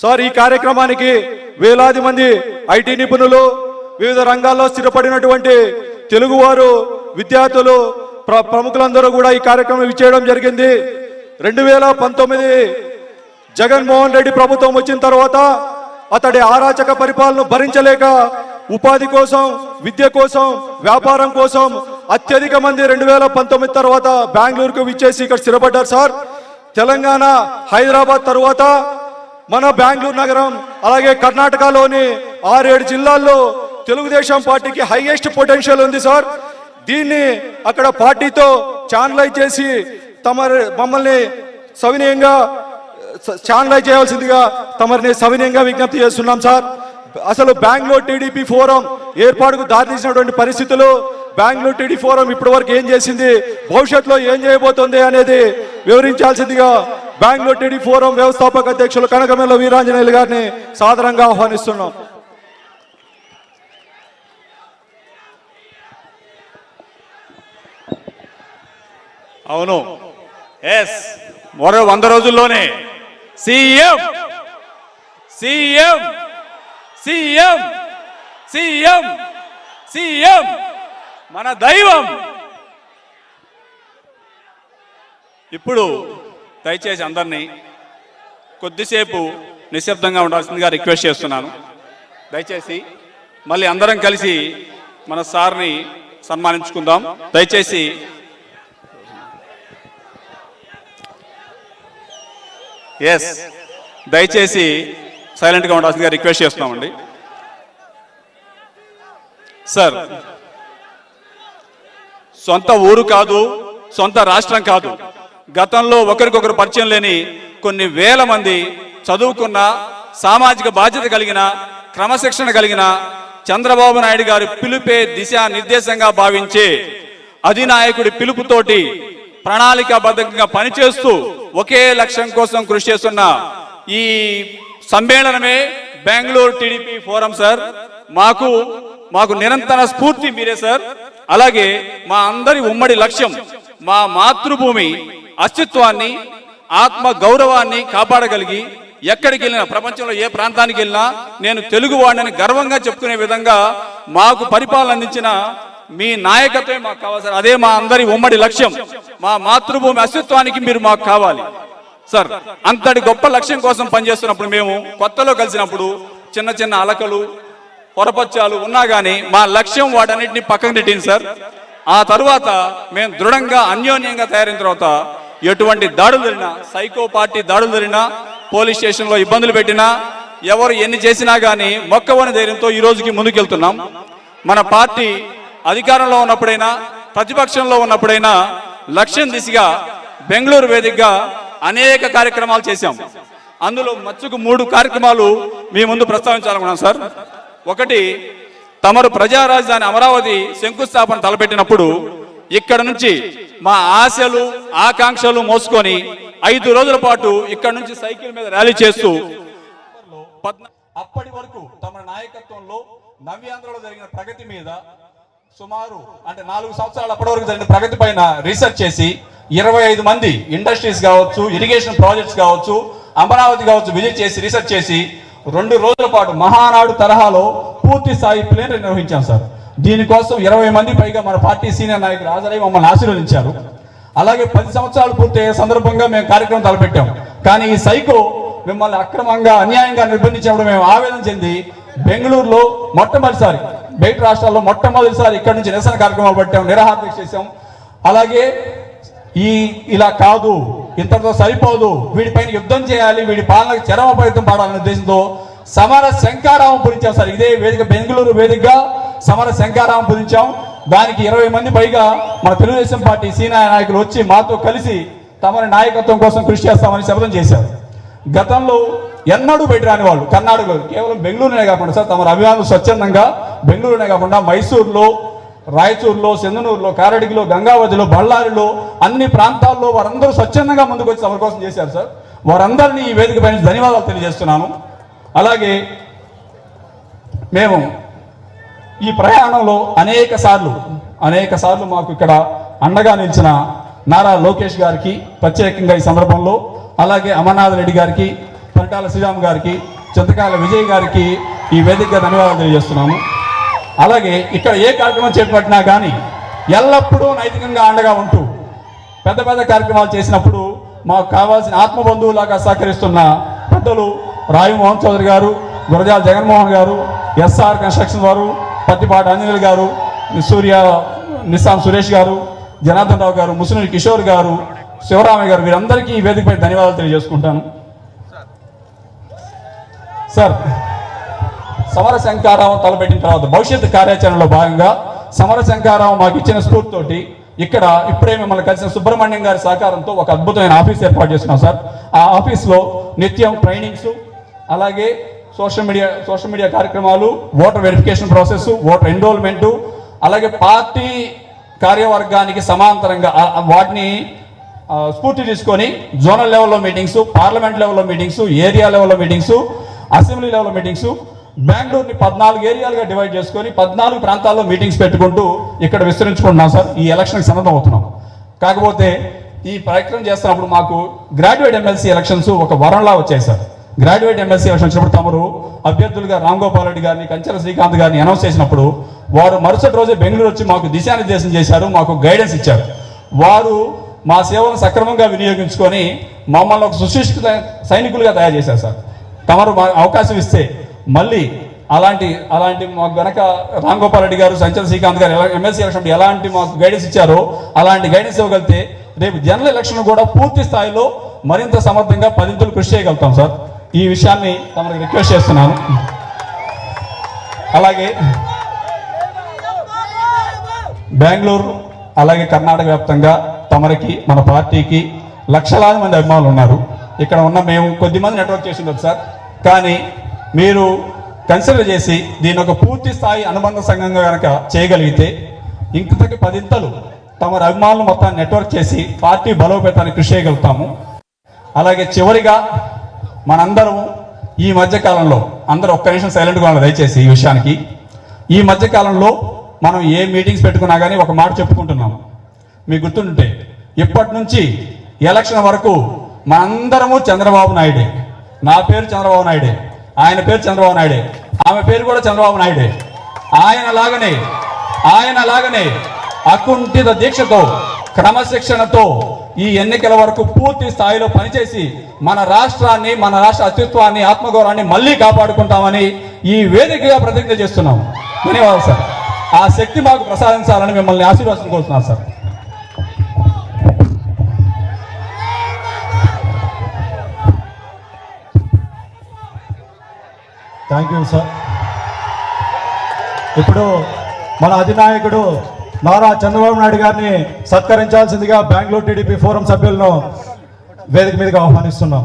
Sir ఈ కార్యక్రమానికి వేలాది మంది ఐటీ నిపుణులు, వివిధ రంగాల్లో స్థిరపడినటువంటి తెలుగువారు, విద్యార్థులు, ప్రముఖులందరూ కూడా ఈ కార్యక్రమం ఇచ్చేయడం జరిగింది. 2019 జగన్మోహన్ రెడ్డి ప్రభుత్వం వచ్చిన తర్వాత అతడి అరాచక పరిపాలన భరించలేక ఉపాధి కోసం, విద్య కోసం, వ్యాపారం కోసం అత్యధిక మంది 2019 తర్వాత బెంగళూరుకు విచ్చేసి ఇక్కడ స్థిరపడ్డారు. సార్ తెలంగాణ, హైదరాబాద్ తర్వాత మన బెంగళూరు నగరం, అలాగే కర్ణాటకలోని 6-7 జిల్లాల్లో తెలుగుదేశం పార్టీకి హైయెస్ట్ పొటెన్షియల్ ఉంది సార్. దీన్ని అక్కడ పార్టీతో ఛానలైజ్ చేసి మమ్మల్ని సవినయంగా ఛానలైజ్ చేయాల్సిందిగా తమరిని సవినయంగా విజ్ఞప్తి చేస్తున్నాం సార్. అసలు బెంగళూరు టీడీపీ ఫోరం ఏర్పాటుకు దారితీసినటువంటి పరిస్థితులు, బెంగళూరు టీడీ ఫోరం ఇప్పటి వరకు ఏం చేసింది, భవిష్యత్తులో ఏం చేయబోతోంది అనేది వివరించాల్సిందిగా బెంగళూరు టీడీ ఫోరం వ్యవస్థాపక అధ్యక్షులు కనకమేళ్ళ వీరాంజనేయులు గారిని సాదరంగా ఆహ్వానిస్తున్నాం. అవును, ఎస్, మరో 100 రోజుల్లోనే CM CM CM CM CM మన దైవం. ఇప్పుడు దయచేసి అందరినీ కొద్దిసేపు నిశ్శబ్దంగా ఉండాల్సిందిగా రిక్వెస్ట్ చేస్తున్నాను. దయచేసి మళ్ళీ అందరం కలిసి మన సార్ని సన్మానించుకుందాం. దయచేసి దయచేసి సైలెంట్గా ఉండాల్సిందిగా రిక్వెస్ట్ చేస్తున్నామండి. సార్, సొంత ఊరు కాదు, సొంత రాష్ట్రం కాదు, గతంలో ఒకరికొకరు పరిచయం లేని కొన్ని వేల మంది చదువుకున్న, సామాజిక బాధ్యత కలిగిన, క్రమశిక్షణ కలిగిన, చంద్రబాబు నాయుడు గారి పిలుపే దిశా నిర్దేశంగా భావించే అధినాయకుడి పిలుపుతోటి ప్రణాళికాబద్ధంగా పనిచేస్తూ ఒకే లక్ష్యం కోసం కృషి చేస్తున్న ఈ సమ్మేళనమే బెంగళూరు టీడీపీ ఫోరం సార్. మాకు నిరంతర స్ఫూర్తి మీరే సార్. అలాగే మా అందరి ఉమ్మడి లక్ష్యం మా మాతృభూమి అస్తిత్వాన్ని, ఆత్మ గౌరవాన్ని కాపాడగలిగి ఎక్కడికి వెళ్ళినా, ప్రపంచంలో ఏ ప్రాంతానికి వెళ్ళినా నేను తెలుగువాడిని గర్వంగా చెప్పుకునే విధంగా మాకు పరిపాలన అందించిన మీ నాయకత్వమే మాకు కావాలి సార్. అదే మా అందరి ఉమ్మడి లక్ష్యం. మా మాతృభూమి అస్తిత్వానికి మీరు మాకు కావాలి సార్. అంతటి గొప్ప లక్ష్యం కోసం పనిచేస్తున్నప్పుడు మేము కొత్తలో కలిసినప్పుడు చిన్న చిన్న అలకలు, పొరపచ్చాలు ఉన్నా కానీ మా లక్ష్యం వాటన్నిటిని పక్కకు నెట్టింది సార్. ఆ తరువాత మేము దృఢంగా అన్యోన్యంగా తయారైన తర్వాత ఎటువంటి దాడులు జరిగినా, సైకో పార్టీ దాడులు జరిగినా, పోలీస్ స్టేషన్లో ఇబ్బందులు పెట్టినా, ఎవరు ఎన్ని చేసినా కానీ మొక్కవని ధైర్యంతో ఈ రోజుకి ముందుకెళ్తున్నాం. మన పార్టీ అధికారంలో ఉన్నప్పుడైనా, ప్రతిపక్షంలో ఉన్నప్పుడైనా లక్ష్యం దిశగా బెంగళూరు వేదికగా అనేక కార్యక్రమాలు చేశాం. అందులో మచ్చుకు 3 కార్యక్రమాలు మీ ముందు ప్రస్తావించాలనుకున్నాం సార్. ఒకటి, తమరు ప్రజా రాజధాని అమరావతి శంకుస్థాపన తలపెట్టినప్పుడు ఇక్కడ నుంచి మా ఆశలు, ఆకాంక్షలు మోసుకొని 5 రోజుల పాటు ఇక్కడ నుంచి సైకిల్ మీద ర్యాలీ చేస్తూ అప్పటి వరకు తమ నాయకత్వంలో నవ్యాంధ్రలో జరిగిన ప్రగతి మీద సుమారు 4 సంవత్సరాలు అప్పటి వరకు జరిగిన ప్రగతి పైన రీసెర్చ్ చేసి 25 మంది ఇండస్ట్రీస్ కావచ్చు, ఇరిగేషన్ ప్రాజెక్ట్స్ కావచ్చు, అమరావతి కావచ్చు విజిట్ చేసి రీసెర్చ్ చేసి 2 రోజుల పాటు మహానాడు తరహాలో పూర్తి స్థాయి ప్లేన్ నిర్వహించాం సార్. దీనికోసం 20 మంది పైగా మన పార్టీ సీనియర్ నాయకులు హాజరై మమ్మల్ని ఆశీర్వదించారు. అలాగే 10 సంవత్సరాలు పూర్తయ్యే సందర్భంగా మేము కార్యక్రమం తలపెట్టాం. కానీ ఈ సైకో మిమ్మల్ని అక్రమంగా, అన్యాయంగా నిర్బంధించినప్పుడు మేము ఆవేదన చెంది బెంగళూరులో మొట్టమొదటిసారి, బయట రాష్ట్రాల్లో మొట్టమొదటిసారి ఇక్కడ నుంచి నిరసన కార్యక్రమాలు పెట్టాం, నిరాహార దీక్ష చేశాం. అలాగే ఇలా కాదు, ఇంతటితో సరిపోదు, వీడిపైన యుద్ధం చేయాలి, వీడి పాలనకు చరమ ప్రయత్నం పడాలనే ఉద్దేశంతో సమర శంఖారావం పూరించాం సార్. ఇదే వేదిక, బెంగళూరు వేదికగా సమర శంఖారావం పూరించాం. దానికి 20 మంది పైగా మన తెలుగుదేశం పార్టీ సీనియర్ నాయకులు వచ్చి మాతో కలిసి తమ నాయకత్వం కోసం కృషి చేస్తామని శపథం చేశారు. గతంలో ఎన్నడూ బయట రాని వాళ్ళు కర్ణాటకలో, కేవలం బెంగళూరునే కాకుండా సార్ తమ అభిమానులు స్వచ్ఛందంగా బెంగళూరునే కాకుండా మైసూరులో, రాయచూరులో, చెందనూరులో, కారడిగిలో, గంగావతిలో, బళ్ళారిలో అన్ని ప్రాంతాల్లో వారందరూ స్వచ్ఛందంగా ముందుకు వచ్చి తమ కోసం చేశారు సార్. వారందరినీ ఈ వేదిక పైన ధన్యవాదాలు తెలియజేస్తున్నాను. అలాగే మేము ఈ ప్రయాణంలో అనేక సార్లు మాకు ఇక్కడ అండగా నిలిచిన నారా లోకేష్ గారికి ప్రత్యేకంగా ఈ సందర్భంలో, అలాగే అమర్నాథ్ రెడ్డి గారికి, పరిటాల శ్రీరామ్ గారికి, చింతకాయల విజయ్ గారికి ఈ వేదికగా ధన్యవాదాలు తెలియజేస్తున్నాము. అలాగే ఇక్కడ ఏ కార్యక్రమం చేపట్టినా కానీ ఎల్లప్పుడూ నైతికంగా అండగా ఉంటూ పెద్ద పెద్ద కార్యక్రమాలు చేసినప్పుడు మాకు కావాల్సిన ఆత్మబంధువులాగా సహకరిస్తున్న పెద్దలు రాయు మోహన్ చౌదరి గారు, గురజాల జగన్మోహన్ గారు, ఎస్ఆర్ కన్స్ట్రక్షన్ వారు, పత్తిపాటి అంజనేయులు గారు, నిస్సాం సురేష్ గారు, జనార్దన్ రావు గారు, ముసునూరి కిషోర్ గారు, శివరామయ్య గారు, వీరందరికీ ఈ వేదికపై ధన్యవాదాలు తెలియజేసుకుంటాను. సార్, సమర శంకారావం తలపెట్టిన తర్వాత భవిష్యత్తు కార్యాచరణలో భాగంగా సమర శంకారావం మాకు ఇచ్చిన స్ఫూర్తితోటి ఇక్కడ ఇప్పుడే మిమ్మల్ని కలిసిన సుబ్రహ్మణ్యం గారి సహకారంతో ఒక అద్భుతమైన ఆఫీస్ ఏర్పాటు చేస్తున్నాం సార్. ఆ ఆఫీస్లో నిత్యం ట్రైనింగ్స్, అలాగే సోషల్ మీడియా కార్యక్రమాలు, voter verification process, voter enrolment, అలాగే పార్టీ కార్యవర్గానికి సమాంతరంగా వాటిని స్ఫూర్తి తీసుకొని జోనల్ లెవెల్లో మీటింగ్స్, పార్లమెంట్ లెవెల్లో మీటింగ్స్, ఏరియా లెవెల్లో మీటింగ్స్, అసెంబ్లీ లెవెల్లో మీటింగ్స్, బెంగళూరుని 14 ఏరియాలుగా డివైడ్ చేసుకొని 14 ప్రాంతాల్లో మీటింగ్స్ పెట్టుకుంటూ ఇక్కడ విస్తరించుకుంటున్నాం సార్. ఈ ఎలక్షన్కి సన్నద్ధం అవుతున్నాం. కాకపోతే ఈ ప్రయత్నం చేస్తున్నప్పుడు మాకు గ్రాడ్యుయేట్ ఎమ్మెల్సీ ఎలక్షన్స్ ఒక వరంలా వచ్చాయి సార్. గ్రాడ్యుయేట్ ఎమ్మెల్సీ ఎలక్షన్ వచ్చినప్పుడు తమరు అభ్యర్థులుగా రామ్ గోపాల్ రెడ్డి గారిని, కంచెల శ్రీకాంత్ గారిని అనౌన్స్ చేసినప్పుడు వారు మరుసటి రోజే బెంగళూరు వచ్చి మాకు దిశానిర్దేశం చేశారు, మాకు గైడెన్స్ ఇచ్చారు. వారు మా సేవలను సక్రమంగా వినియోగించుకొని మమ్మల్ని ఒక సుశిక్షిత సైనికులుగా తయారు చేశారు సార్. తమరు అవకాశం ఇస్తే మళ్ళీ అలాంటి మాకు గనక రామ్ గోపాల్ రెడ్డి గారు, సంచల శ్రీకాంత్ గారు ఎమ్మెల్సీ ఎలక్షన్ ఎలాంటి మాకు గైడెన్స్ ఇచ్చారో అలాంటి గైడెన్స్ ఇవ్వగలిగితే రేపు జనరల్ ఎలక్షన్ కూడా పూర్తి స్థాయిలో మరింత సమర్థంగా 10 కృషి చేయగలుగుతాం సార్. ఈ విషయాన్ని తమకు రిక్వెస్ట్ చేస్తున్నాను. అలాగే బెంగళూరు అలాగే కర్ణాటక వ్యాప్తంగా తమరికి, మన పార్టీకి లక్షలాది మంది అభిమానులు ఉన్నారు. ఇక్కడ ఉన్న మేము కొద్దిమంది నెట్వర్క్ చేసి ఉండదు సార్. కానీ మీరు కన్సిడర్ చేసి దీని ఒక పూర్తి స్థాయి అనుబంధ సంఘంగా కనుక చేయగలిగితే ఇంతకి 10 తమ అభిమానులు మొత్తాన్ని నెట్వర్క్ చేసి పార్టీ బలోపేతానికి కృషి చేయగలుగుతాము. అలాగే చివరిగా మనందరం ఈ మధ్యకాలంలో అందరూ ఒక్క నిమిషం సైలెంట్గా ఉండాలి దయచేసి ఈ విషయానికి. ఈ మధ్యకాలంలో మనం ఏ మీటింగ్స్ పెట్టుకున్నా కానీ ఒక మాట చెప్పుకుంటున్నాము. మీకు గుర్తుంటే ఇప్పటి నుంచి ఎలక్షన్ వరకు మనందరము చంద్రబాబు నాయుడే. నా పేరు చంద్రబాబు నాయుడే, ఆయన పేరు చంద్రబాబు నాయుడే, ఆమె పేరు కూడా చంద్రబాబు నాయుడే. ఆయన లాగనే అకుంఠిత దీక్షతో, క్రమశిక్షణతో ఈ ఎన్నికల వరకు పూర్తి స్థాయిలో పనిచేసి మన రాష్ట్రాన్ని, మన రాష్ట్ర అస్తిత్వాన్ని, ఆత్మగౌరవాన్ని మళ్ళీ కాపాడుకుంటామని ఈ వేదికగా ప్రతిజ్ఞ చేస్తున్నాం. ధన్యవాదాలు సార్. ఆ శక్తి మాకు ప్రసాదించాలని మిమ్మల్ని ఆశీర్వాదం సార్. Thank you sir. ఇప్పుడు మన అధినాయకుడు నారా చంద్రబాబు నాయుడు గారిని సత్కరించాల్సిందిగా బెంగళూరు టీడీపీ ఫోరం సభ్యులను వేదిక మీదకి ఆహ్వానిస్తున్నాం.